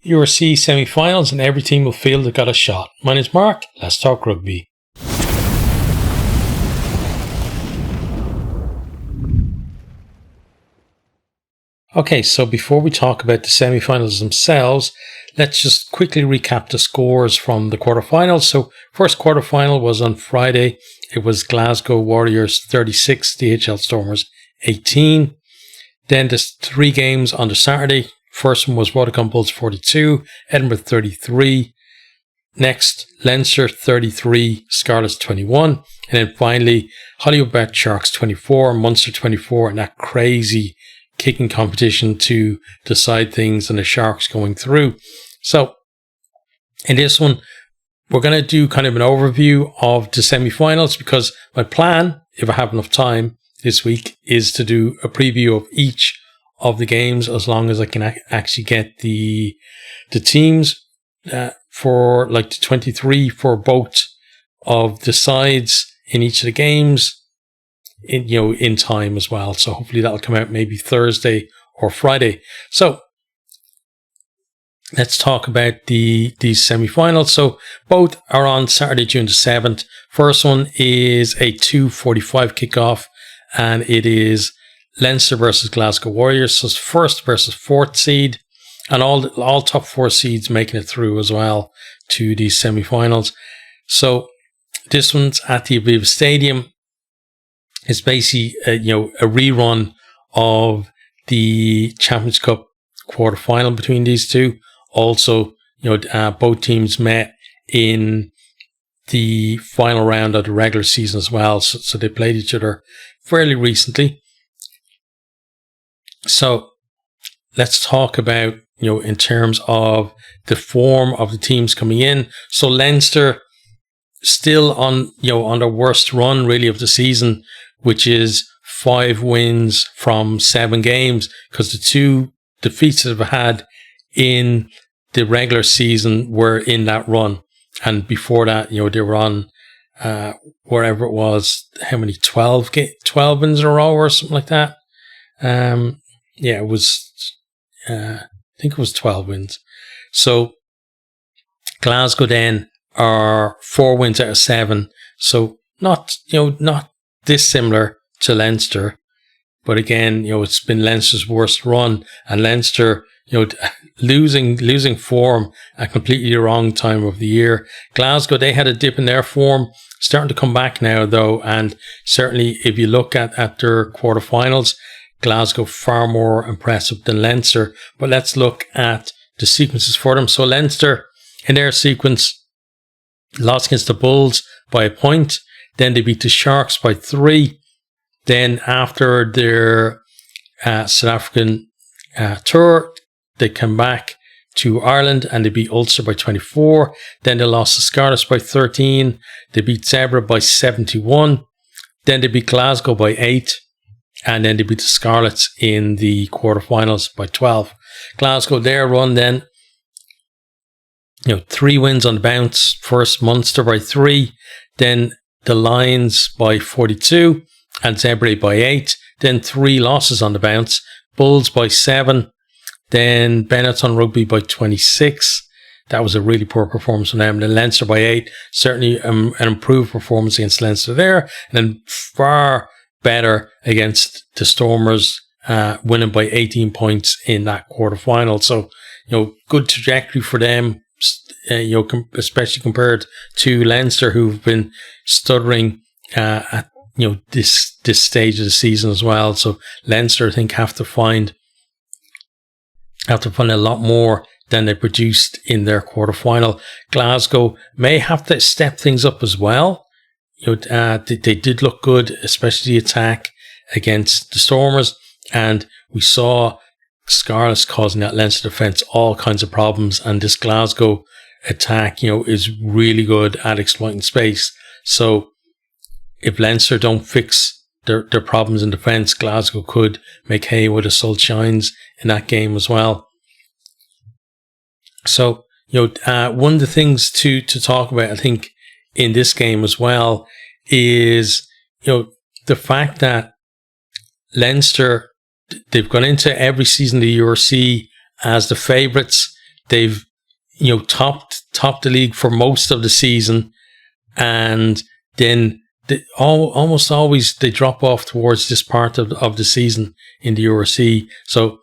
URC semi-finals and every team will feel they've got a shot. My name's Mark, let's talk rugby. Okay, so before we talk about the semi-finals themselves, let's just quickly recap the scores from the quarterfinals. So first quarterfinal was on Friday. It was Glasgow Warriors 36, DHL Stormers 18. Then there's 3 games on the Saturday. First one was Vodacom Bulls 42, Edinburgh 33. Next, Leinster 33, Scarlets 21. And then finally, Hollywoodbets Sharks 24, Munster 24, and that crazy kicking competition to decide things and the Sharks going through. So, in this one, we're going to do kind of an overview of the semi-finals because my plan, if I have enough time this week, is to do a preview of each of the games as long as I can actually get the teams for like the 23 for both of the sides in each of the games in time as well. So hopefully that'll come out maybe Thursday or Friday. So let's talk about these semi-finals. So both are on Saturday, June the 7th. First one is a 2:45 kickoff, and it is Leinster versus Glasgow Warriors. So it's first versus fourth seed, and all top 4 seeds making it through as well to these semi-finals. So this one's at the Aviva Stadium. It's basically a rerun of the Champions Cup quarter-final between these two. Also, both teams met in the final round of the regular season as well. So they played each other fairly recently. So let's talk about, in terms of the form of the teams coming in. So Leinster still on their worst run really of the season, which is 5 wins from 7 games, because the 2 defeats that they've had in the regular season were in that run. And before that, they were on wherever it was, how many, 12 wins in a row or something like that. It was, I think it was 12 wins. So Glasgow then are 4 wins out of 7. So not dissimilar to Leinster. But again, it's been Leinster's worst run, and Leinster, losing form at completely the wrong time of the year. Glasgow, they had a dip in their form, starting to come back now though, and certainly if you look at their quarterfinals, Glasgow far more impressive than Leinster. But let's look at the sequences for them. So Leinster, in their sequence, lost against the Bulls by a point. Then they beat the Sharks by 3. Then after their South African tour, they come back to Ireland and they beat Ulster by 24. Then they lost to Scarlets by 13. They beat Zebra by 71. Then they beat Glasgow by 8. And then they beat the Scarlets in the quarterfinals by 12. Glasgow, their run then, 3 wins on the bounce. First, Munster by 3. Then the Lions by 42. And Zebra by 8. Then 3 losses on the bounce. Bulls by 7. Then Benetton Rugby by 26. That was a really poor performance from them. Then Leinster by 8. Certainly an improved performance against Leinster there. And then far better against the Stormers, winning by 18 points in that quarterfinal. So, good trajectory for them, especially compared to Leinster, who've been stuttering at this stage of the season as well. So Leinster, I think, have to find a lot more than they produced in their quarterfinal. Glasgow may have to step things up as well. They did look good, especially the attack against the Stormers, and we saw Scarlets causing that Leinster defence all kinds of problems, and this Glasgow attack, is really good at exploiting space. So if Leinster don't fix their problems in defence, Glasgow could make hay with the salt shines in that game as well. So, one of the things to talk about, I think, in this game as well is, the fact that Leinster, they've gone into every season of the URC as the favourites. they've, topped the league for most of the season, and then almost always they drop off towards this part of the season in the URC. So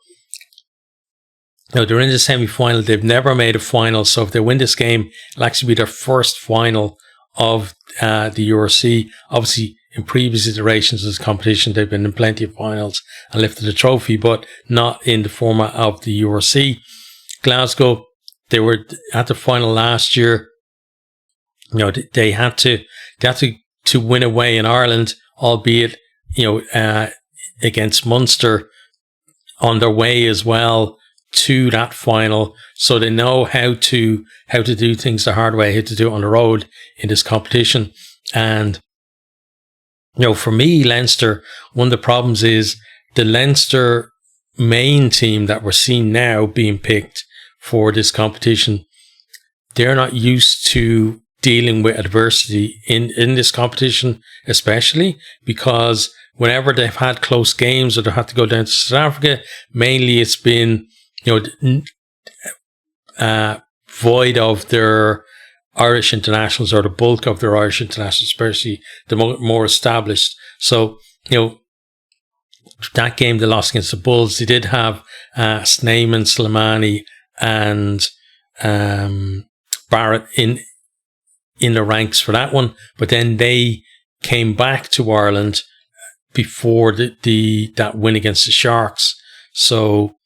they're in the semi-final. They've never made a final, so if they win this game, it'll actually be their first final of the URC. Obviously, in previous iterations of this competition, they've been in plenty of finals and lifted a trophy, but not in the format of the URC. Glasgow, they were at the final last year. They had to win away in Ireland, albeit against Munster on their way as well to that final. So they know how to do things the hard way, how to do it on the road in this competition. And for me, Leinster, one of the problems is the Leinster main team that we're seeing now being picked for this competition. They're not used to dealing with adversity in this competition, especially because whenever they've had close games or they had to go down to South Africa, mainly it's been, void of their Irish internationals, or the bulk of their Irish internationals, especially the more established. So, that game they lost against the Bulls, they did have Snyman, Slimani and Barrett in the ranks for that one, but then they came back to Ireland before that win against the Sharks. So,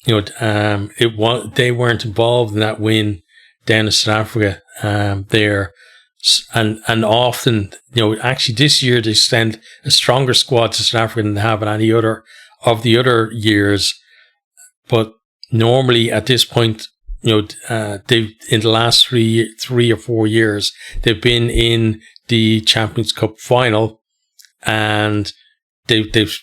they weren't involved in that win down in South Africa there. And often, actually this year they send a stronger squad to South Africa than they have in any other of the other years. But normally at this point, they've in the last three or 4 years, they've been in the Champions Cup final, and they've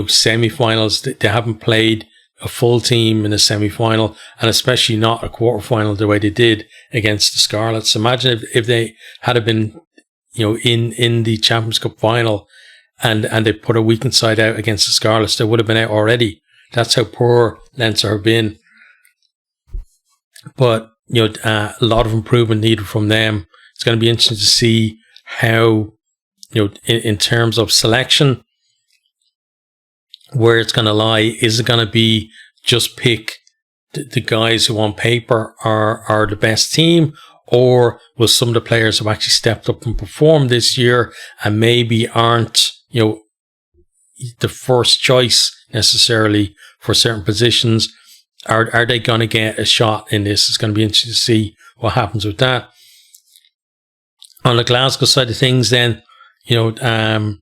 semi-finals. They haven't played a full team in a semi-final, and especially not a quarter-final the way they did against the Scarlets. Imagine if they had been, in the Champions Cup final, and they put a weakened side out against the Scarlets, they would have been out already. That's how poor Leinster have been. But a lot of improvement needed from them. It's going to be interesting to see how, in terms of selection, where it's going to lie. Is it going to be just pick the guys who on paper are the best team, or will some of the players who have actually stepped up and performed this year and maybe aren't, the first choice necessarily for certain positions, are they going to get a shot in this? It's going to be interesting to see what happens with that. On the Glasgow side of things then, as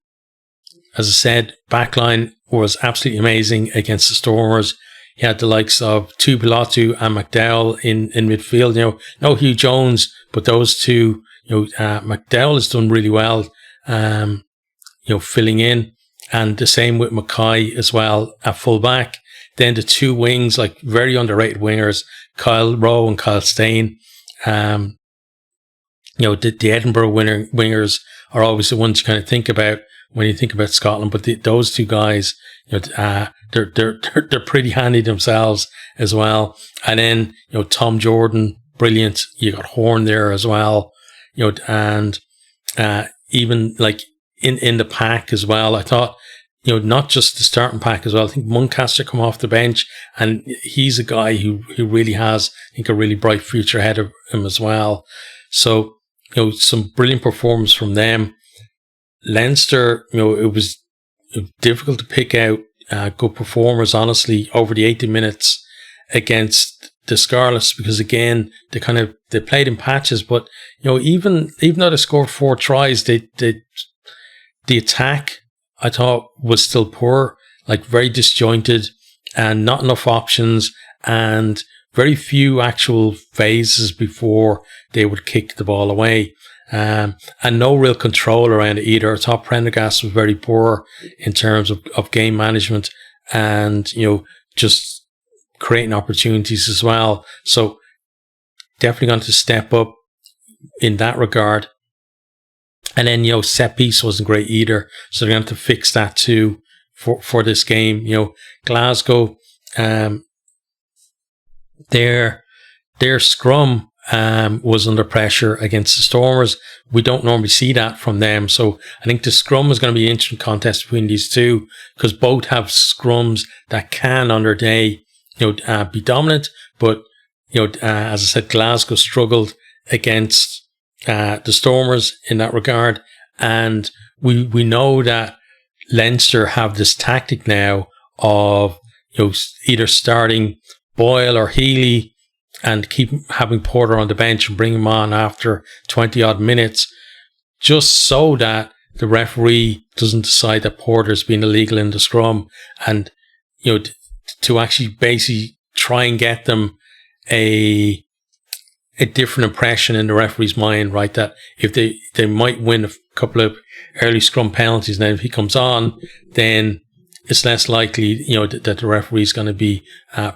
I said, backline was absolutely amazing against the Stormers. You had the likes of Tuipulotu and McDowell in midfield. No Hugh Jones, but those two, McDowell has done really well, filling in. And the same with Mackay as well at full back. Then the two wings, like very underrated wingers, Kyle Rowe and Kyle Stain. The Edinburgh wingers are always the ones you kind of think about when you think about Scotland, but those two guys, they're pretty handy themselves as well. And then Tom Jordan, brilliant. You got Horn there as well, and even like in the pack as well. I thought, not just the starting pack as well. I think Muncaster come off the bench, and he's a guy who really has, I think, a really bright future ahead of him as well. So some brilliant performance from them. Leinster, it was difficult to pick out good performers, honestly, over the 80 minutes against the Scarlets, because again, they played in patches, but even though they scored 4 tries, the attack, I thought, was still poor, like very disjointed and not enough options, and very few actual phases before they would kick the ball away. And no real control around it either. I thought Prendergast was very poor in terms of game management and, just creating opportunities as well. So definitely going to step up in that regard. And then, set piece wasn't great either. So they're going to fix that too for this game. Glasgow, their scrum was under pressure against the Stormers. We don't normally see that from them. So I think the scrum is going to be an interesting contest between these two, because both have scrums that can on their day, be dominant. But, as I said, Glasgow struggled against the Stormers in that regard. And we know that Leinster have this tactic now of, either starting Boyle or Healy and keep having Porter on the bench and bring him on after 20 odd minutes, just so that the referee doesn't decide that Porter's been illegal in the scrum, and, to actually basically try and get them a different impression in the referee's mind, right? That if they might win a couple of early scrum penalties, and then if he comes on, then it's less likely, that the referee's going to be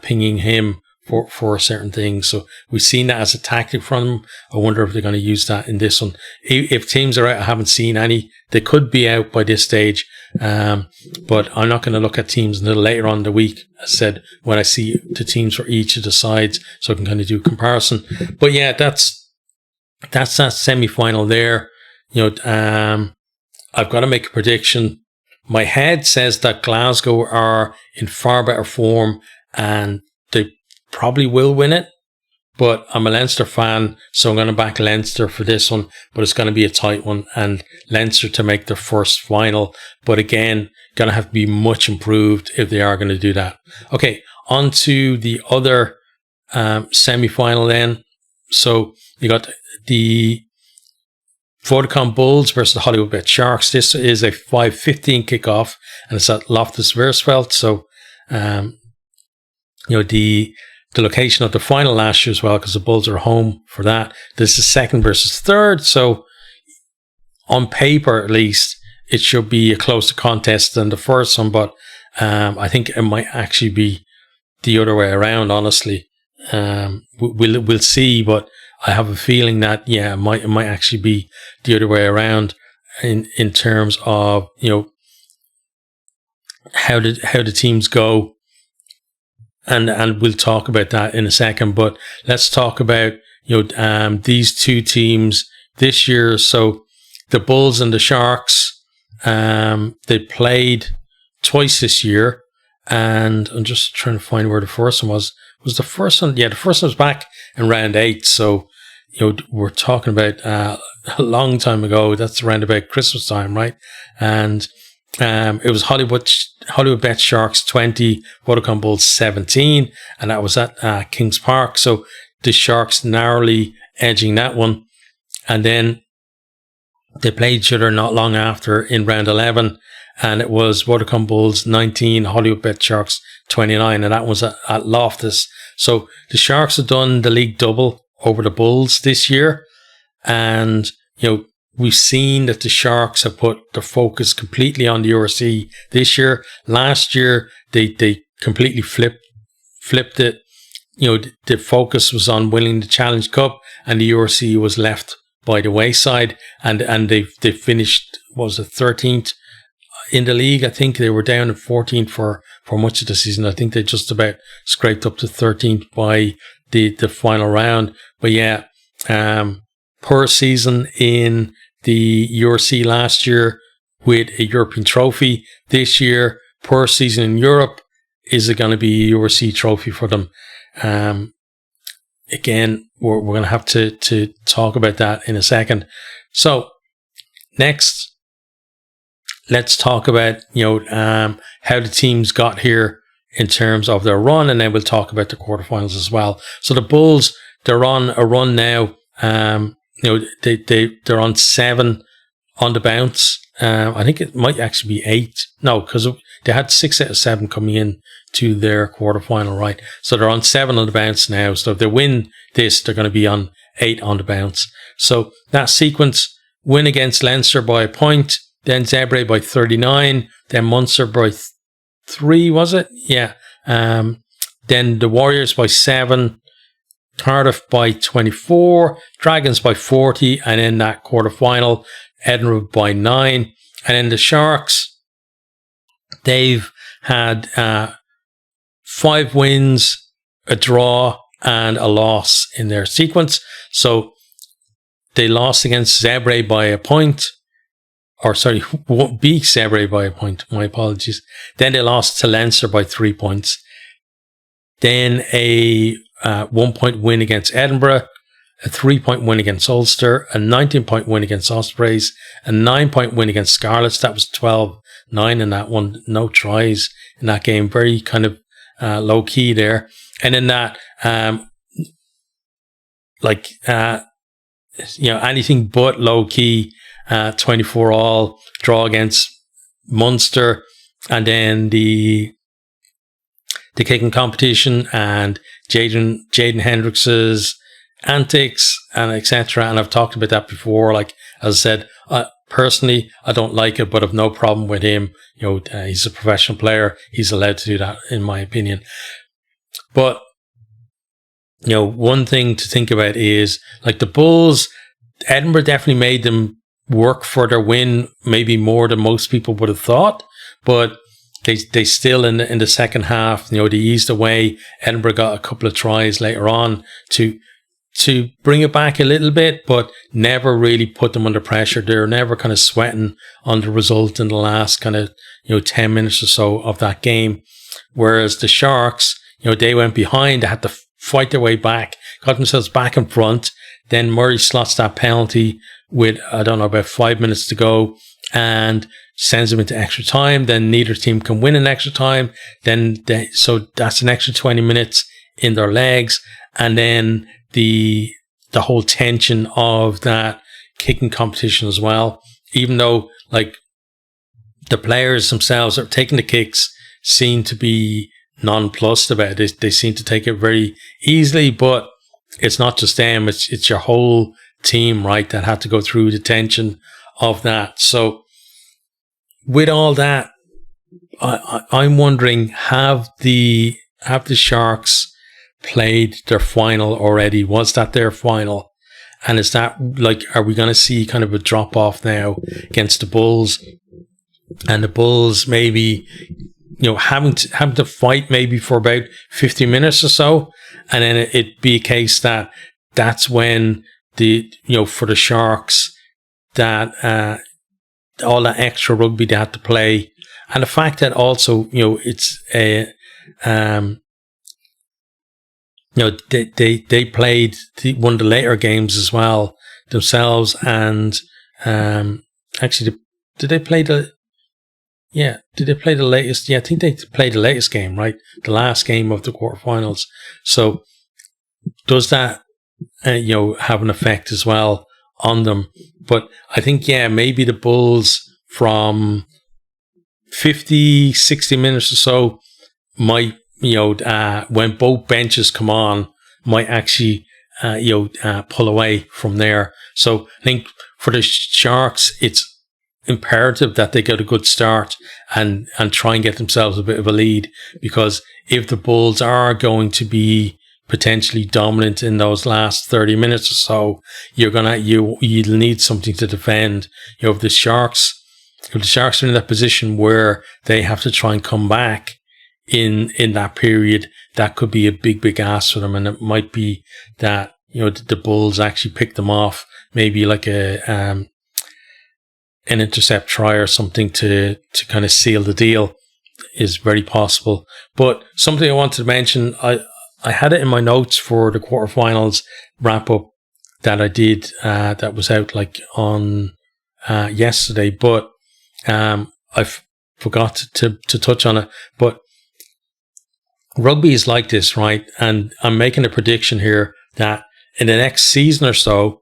pinging him for certain things. So we've seen that as a tactic from them. I wonder if they're going to use that in this one. If teams are out, I haven't seen any. They could be out by this stage, but I'm not going to look at teams until later on in the week, as I said, when I see the teams for each of the sides, so I can kind of do a comparison. But yeah, that's that semi-final there. I've got to make a prediction. My head says that Glasgow are in far better form and they probably will win it, but I'm a Leinster fan, so I'm going to back Leinster for this one, but it's going to be a tight one, and Leinster to make their first final, but again, going to have to be much improved if they are going to do that. Okay, on to the other semi-final then. So you got the Vodacom Bulls versus the Hollywoodbets Sharks. This is a 5:15 kickoff, and it's at Loftus Versfeld. So, the location of the final last year as well, because the Bulls are home for that. This is second versus third. So, on paper at least, it should be a closer contest than the first one. But I think it might actually be the other way around. Honestly, we'll see. But I have a feeling that it might actually be the other way around in terms of how the teams go, and we'll talk about that in a second. But let's talk about these two teams this year. So the Bulls and the Sharks, they played twice this year, and I'm just trying to find where the first one was. Was the first one? Yeah, the first one was back in round 8. So we're talking about a long time ago. That's around about Christmas time, right? And it was Hollywoodbets Sharks 20, Vodacom Bulls 17, and that was at Kings Park. So the Sharks narrowly edging that one. And then they played each other not long after in round 11, and it was Vodacom Bulls 19, Hollywoodbets Sharks 29, and that was at Loftus. So the Sharks have done the league double over the Bulls this year, and we've seen that the Sharks have put their focus completely on the URC this year. Last year they completely flipped it. The focus was on winning the Challenge Cup, and the URC was left by the wayside, and they finished, what was it, 13th in the league. I think they were down at 14th for much of the season. I think they just about scraped up to 13th by the final round. But yeah, poor season in the URC last year with a European trophy. This year, poor season in Europe. Is it going to be a URC trophy for them? Again, we're going to have to talk about that in a second. So next, let's talk about how the teams got here in terms of their run, and then we'll talk about the quarterfinals as well. So the Bulls, they're on a run now. They're on 7 on the bounce. I think it might actually be 8. No, because they had 6 out of 7 coming in to their quarterfinal, right? So they're on 7 on the bounce now. So if they win this, they're going to be on 8 on the bounce. So that sequence: win against Leinster by a point, then Zebre by 39, then Munster by 3, was it? Yeah. Then the Warriors by 7, Cardiff by 24, Dragons by 40, and in that quarterfinal, Edinburgh by 9. And then the Sharks, they've had 5 wins, a draw, and a loss in their sequence. So they lost against Zebre by a point, beat Zebre by a point. My apologies. Then they lost to Leinster by 3 points. Then a 1 point win against Edinburgh, a 3 point win against Ulster, a 19 point win against Ospreys, a 9 point win against Scarlets. That was 12-9 in that one. No tries in that game. Very kind of low key there. And in that, anything but low key, 24-all draw against Munster, and then the kicking competition and Jaden Hendricks's antics and etc. And I've talked about that before. Like, as I said, personally, I don't like it, but I've no problem with him. He's a professional player. He's allowed to do that, in my opinion. But one thing to think about is, like, the Bulls, Edinburgh definitely made them work for their win, maybe more than most people would have thought. But they still, in the second half, they eased away. Edinburgh got a couple of tries later on to bring it back a little bit, but never really put them under pressure. They're never kind of sweating on the result in the last kind of 10 minutes or so of that game. Whereas the Sharks, they went behind. They had to fight their way back, got themselves back in front. Then Murray slots that penalty with, about 5 minutes to go, and sends them into extra time. Then neither team can win in extra time. So that's an extra 20 minutes in their legs. And then the whole tension of that kicking competition as well. Even though, like, the players themselves are taking the kicks, seem to be nonplussed about it. They seem to take it very easily, but it's not just them. It's your whole team, right, that had to go through the tension of that. So with all that, I'm wondering, have the Sharks played their final already? Was that their final? And is that, like, are we going to see kind of a drop off now against the Bulls? And the Bulls maybe, having to fight maybe for about 50 minutes or so, and then it'd be a case that's when for the Sharks, that all that extra rugby they had to play, and the fact that also it's a they played one of the later games as well themselves, and actually did they play the latest? Yeah, I think they played the latest game, right? The last game of the quarterfinals. So does that have an effect as well on them? But I think, maybe the Bulls from 50, 60 minutes or so might, when both benches come on, might actually, pull away from there. So I think for the Sharks, it's imperative that they get a good start and try and get themselves a bit of a lead, because if the Bulls are going to be potentially dominant in those last 30 minutes or so, you'll need something to defend. If the Sharks are in that position where they have to try and come back in that period, that could be a big ask for them, and it might be that the Bulls actually pick them off, maybe like an intercept try or something to kind of seal the deal is very possible. But something I wanted to mention, I had it in my notes for the quarterfinals wrap up that I did, that was out like on yesterday, but I forgot to touch on it. But rugby is like this, right? And I'm making a prediction here that in the next season or so,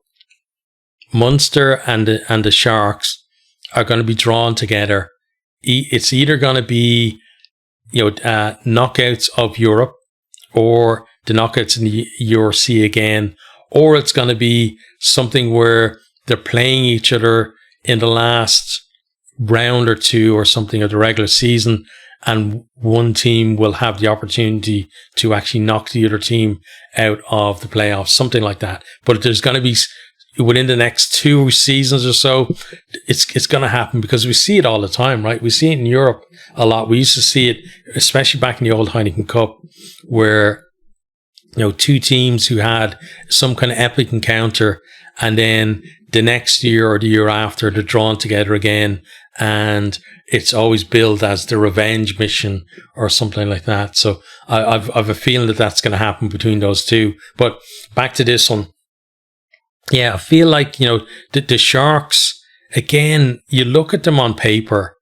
Munster and the Sharks are going to be drawn together. It's either going to be knockouts of Europe, or the knockouts in the URC again, or it's going to be something where they're playing each other in the last round or two or something of the regular season, and one team will have the opportunity to actually knock the other team out of the playoffs, something like that. But there's going to be, within the next 2 seasons or so, it's going to happen, because we see it all the time, right? We see it in Europe a lot. We used to see it, especially back in the old Heineken Cup, where two teams who had some kind of epic encounter, and then the next year or the year after they're drawn together again, and it's always billed as the revenge mission or something like that. So I've a feeling that that's going to happen between those two. But back to this one. Yeah, I feel like, the Sharks, again, you look at them on paper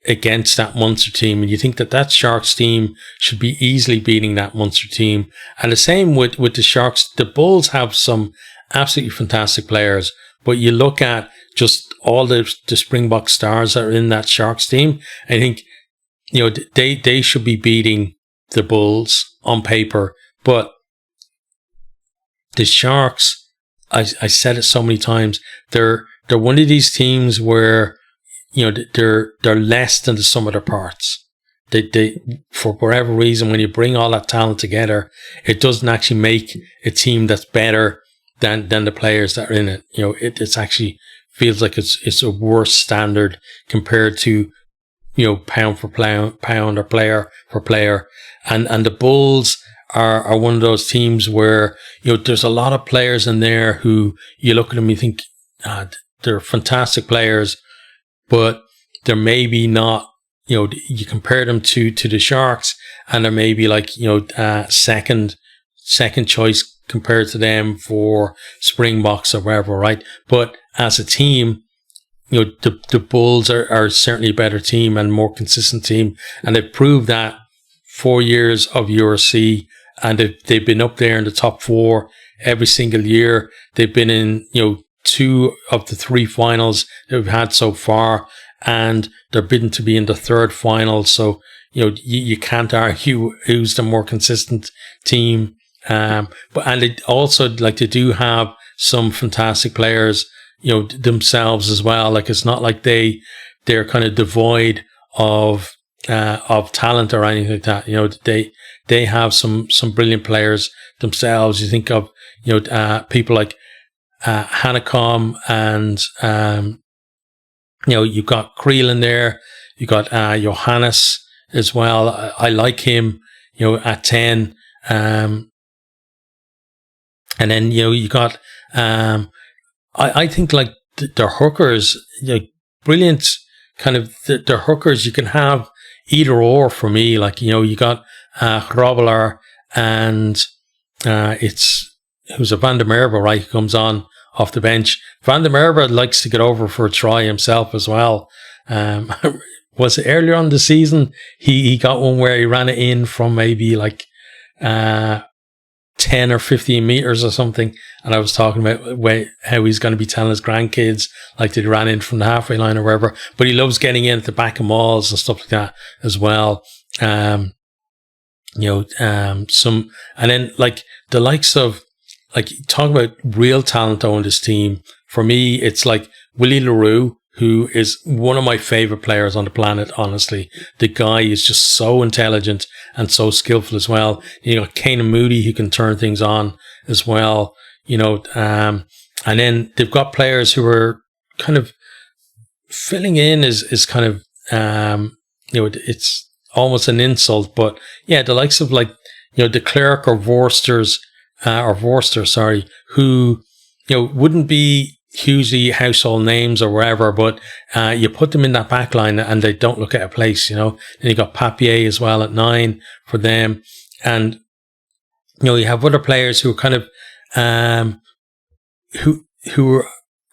against that Munster team, and you think that Sharks team should be easily beating that Munster team. And the same with the Sharks. The Bulls have some absolutely fantastic players, but you look at just all the Springbok stars that are in that Sharks team, I think, they should be beating the Bulls on paper. But the Sharks, I said it so many times, they're one of these teams where, they're less than the sum of their parts. They for whatever reason, when you bring all that talent together, it doesn't actually make a team that's better than the players that are in it. It's actually feels like it's a worse standard compared to, pound for pound or player for player. And the Bulls are one of those teams where, there's a lot of players in there who you look at them, you think, they're fantastic players, but they're maybe not, you compare them to the Sharks, and they're maybe like, second choice compared to them for Springboks or wherever, right? But as a team, the Bulls are certainly a better team and more consistent team, and they've proved that 4 years of URC, and they've been up there in the top 4 every single year. They've been in, 2 of the 3 finals that we've had so far, and they're bidden to be in the 3rd final. So, you can't argue who's the more consistent team. And they also, they do have some fantastic players, themselves as well. Like, it's not like they're kind of devoid of talent or anything like that. They have some brilliant players themselves. You think of, people like Hanekom, and you've got Creel in there. You got Johannes as well. I like him, at 10. And then you got I think like their hookers, brilliant kind of their hookers. You can have either or for me. Like, you got Grobbelaar, and who's a Van der Merwe, right, who comes on off the bench. Van der Merwe likes to get over for a try himself as well. Was it earlier on the season? He got one where he ran it in from maybe like 10 or 15 meters or something. And I was talking about how he's going to be telling his grandkids, like, that he ran in from the halfway line or wherever. But he loves getting in at the back of malls and stuff like that as well. And then like the likes of, like, talk about real talent on this team. For me, it's like Willie LaRue, who is one of my favorite players on the planet, honestly. The guy is just so intelligent and so skillful as well. Kane Moody, who can turn things on as well. And then they've got players who are kind of filling in is kind of, it's almost an insult, but yeah, the likes of, like, de Klerk or Vorster, who, wouldn't be hugely household names or wherever, but you put them in that back line and they don't look out of place, Then you got Papier as well at 9 for them. And, you have other players who are kind of, who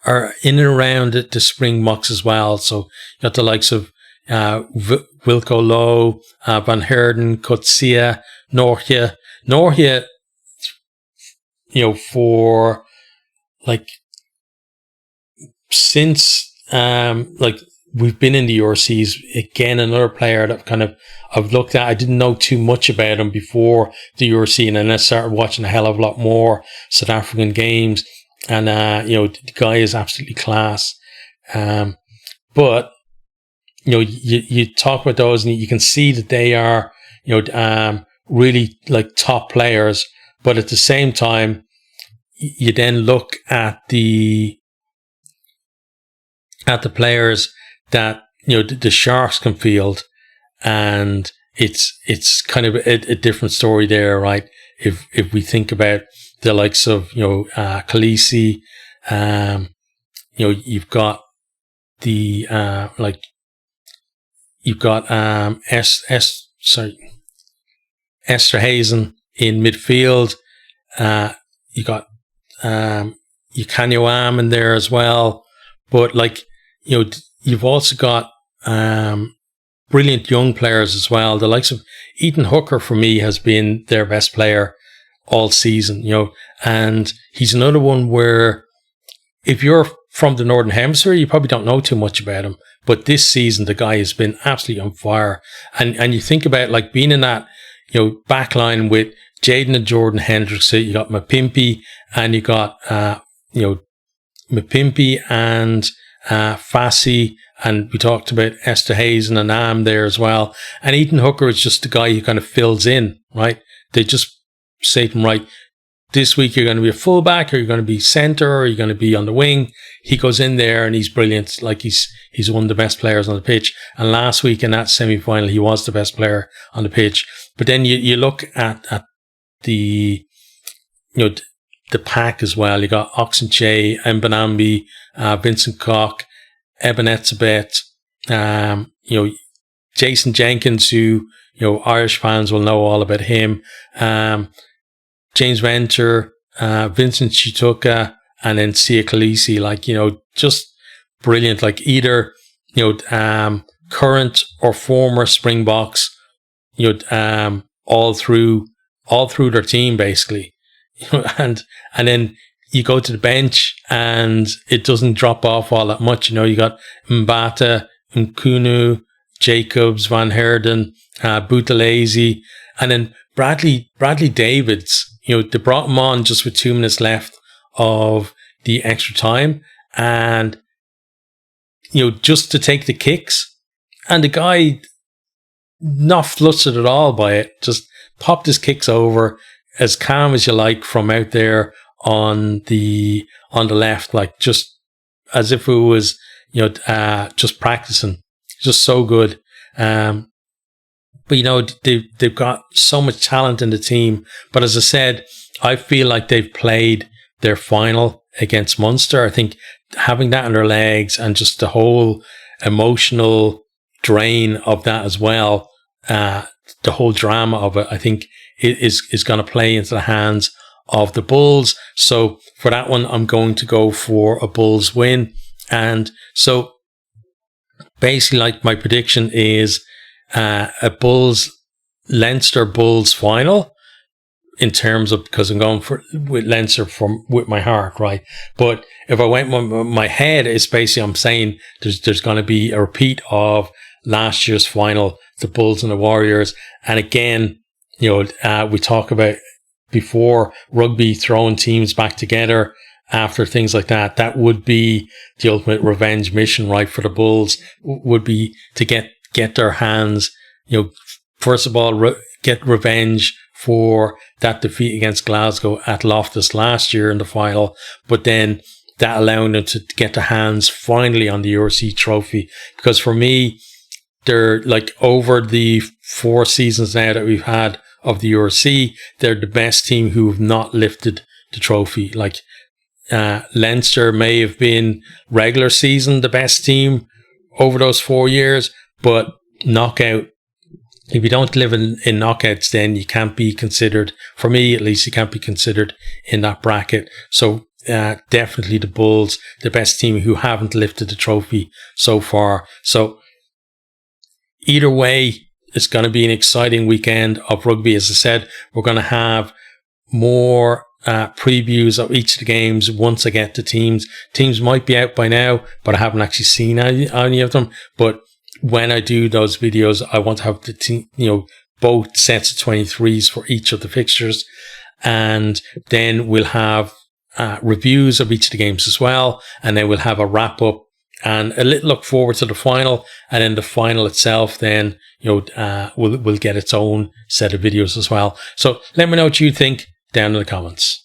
are in and around the Springboks as well. So you got the likes of Wilco Low, Van Heerden, Coetzee, Norge, for like, since like we've been in the URCs, again, another player that kind of I've looked at. I didn't know too much about him before the URC, and then I started watching a hell of a lot more South African games, and the guy is absolutely class. But you talk about those, and you can see that they are really like top players, but at the same time, you then look at the players that the Sharks can field, and it's kind of a different story there, right? if we think about the likes of, Khaleesi, you've got the, you've got, Esther Hazen in midfield. You got, Yukanyoam in there as well. But you've also got, brilliant young players as well. The likes of Ethan Hooker, for me, has been their best player all season, and he's another one where if you're from the Northern Hemisphere, you probably don't know too much about him. But this season, the guy has been absolutely on fire. And you think about being in that, back line with Jaden and Jordan Hendrickson, you got Mapimpi, and you got, Mapimpi and Fassi, and we talked about Esther Hazen and Am there as well. And Ethan Hooker is just the guy who kind of fills in, right? They just say to him, right, this week you're going to be a fullback, or you're going to be centre, or you're going to be on the wing. He goes in there and he's brilliant. He's one of the best players on the pitch. And last week in that semi-final, he was the best player on the pitch. But then you look at the, the pack as well. You got Oxenche, Mbanambi, Vincent Koch, Ebenetzabet, Jason Jenkins, who, Irish fans will know all about him. James Venter, Vincent Chituka, and then Sia Khaleesi, just brilliant. Either, current or former Springboks, all through their team basically. And then you go to the bench and it doesn't drop off all that much. You got Mbata, Nkunu, Jacobs, Van Herden, Buthelezi, and then Bradley Davids. They brought him on just with 2 minutes left of the extra time, and just to take the kicks, and the guy not flustered at all by it, just popped his kicks over as calm as you like from out there on the left, just as if it was just practicing. Just so good. But they've got so much talent in the team. But as I said, I feel like they've played their final against Munster. I think having that on their legs and just the whole emotional drain of that as well, the whole drama of it, I think it is going to play into the hands of the Bulls. So for that one, I'm going to go for a Bulls win. And so basically, my prediction is a Leinster Bulls final, in terms of, because I'm going with Leinster with my heart, right? But if I went with my head, it's basically I'm saying there's going to be a repeat of last year's final, the Bulls and the Warriors. And again, we talk about before rugby throwing teams back together after things like that. That would be the ultimate revenge mission, right? For the Bulls would be to get their hands, first of all, get revenge for that defeat against Glasgow at Loftus last year in the final, but then that allowing them to get their hands finally on the URC trophy. Because for me, they're over the 4 seasons now that we've had of the URC, they're the best team who have not lifted the trophy. Leinster may have been regular season the best team over those 4 years, but knockout, if you don't live in knockouts, then you can't be considered, for me at least, you can't be considered in that bracket. So definitely the Bulls, the best team who haven't lifted the trophy so far. So either way, it's going to be an exciting weekend of rugby. As I said, we're going to have more previews of each of the games once I get the teams. Teams might be out by now, but I haven't actually seen any of them. But when I do those videos, I want to have the team, both sets of 23s for each of the fixtures. And then we'll have reviews of each of the games as well. And then we'll have a wrap up and a little look forward to the final. And then the final itself, then, will get its own set of videos as well. So let me know what you think down in the comments.